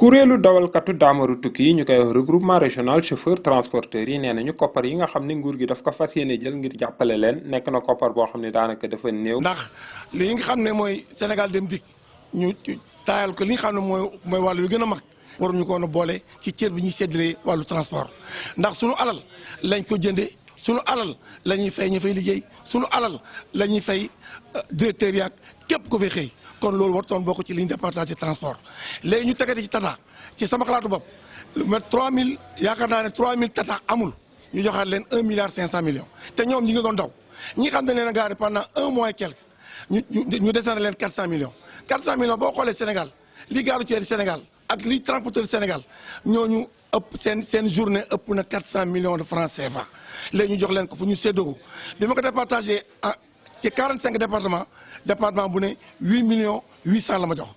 kuréelu dawalkatu daamaru tukki yi ñu koy wax regroupement régional chauffeur transporteurs yi nee nañu koppar yi nga xam ne nguur gi daf ko fas yéene jël ngir jàppale leen nekk na koppar boo xam ne daanaka dafa néew. ndax li nga xam ne mooy Sénégal dem dikk ñu taayal ko li nga xam ne mooy wàllu yu gën a mag waruñu ko woon a boole ci cër bi ñuy séddalee wàllu transport ndax sunu alal lañ ko jëndee sunu alal la ñuy fay ñu fay liggéey sunu alal la ñuy fay directeur yaak képp ku fay xëy. kon loolu war toon bokk ci ligne de partage transport léegi ñu tegati ci tata ci sama xalaatu bopp lu met 3000 yaakaar naa ne 3000 tata amul ñu joxaat leen 1 milliard 500 millions te ñoom ñi ngi doon daw ñi xam ne leen a garé pendant un mois et quelque ñu descendre leen 400 millions 400 millions boo xoolee Sénégal li gaaru ceeri Sénégal ak li transporteur Sénégal ñooñu ëpp seen journée ëpp na 400 millions de francs CFA léegi ñu jox leen ko pour ñu séddoo ko bi ma ko départagé ci 45 département bu ne 8 millions 800 la ma jox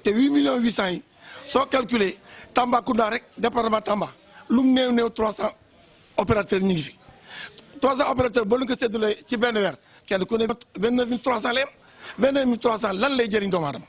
te 8 millions 800 yi soo calculé Tambacounda rek département Tamba lu mu néew 300 opérateurs ñu ngi fi 300 opérateurs boo leen ko séddalee ci benn weer kenn ku ne 29300 la yem 29300 lan lay jëriñ doomu aadama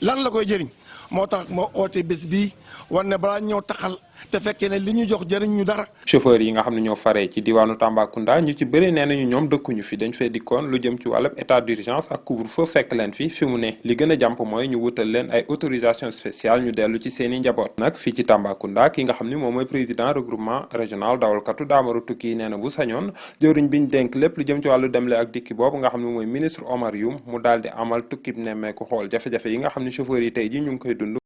lan la koy jëriñ moo tax moo oote bés bii war ne balaa ñëw taxal te fekkee ne li ñu jox jëriñ ñu dara. chauffeur yi nga xam ne ñoo faree ci diwaanu Tambacounda ñu ci bëri nee nañu ñoom dëkkuñu fi dañ fay dikkoon lu jëm ci wàllub état d'urgence ak couvre-feu fekk leen fi mu ne li gën a jàmp mooy ñu wutal leen ay autorisation spéciale ñu dellu ci seen i njaboot. nag fii ci Tambacounda ki nga xam ne moom mooy président regroupement régional dawalkatu daamaru tukki yi nee na bu sañoon jëwriñ biñ dénk lépp lu jëm ci wàllu demle ak dikki boobu nga xam ne mooy ministre Oumar mu daal di amal tukkib nemmeeku xool jafe-jafe yi nga xam ne chauffeur yi tey ji ñu ngi koy dund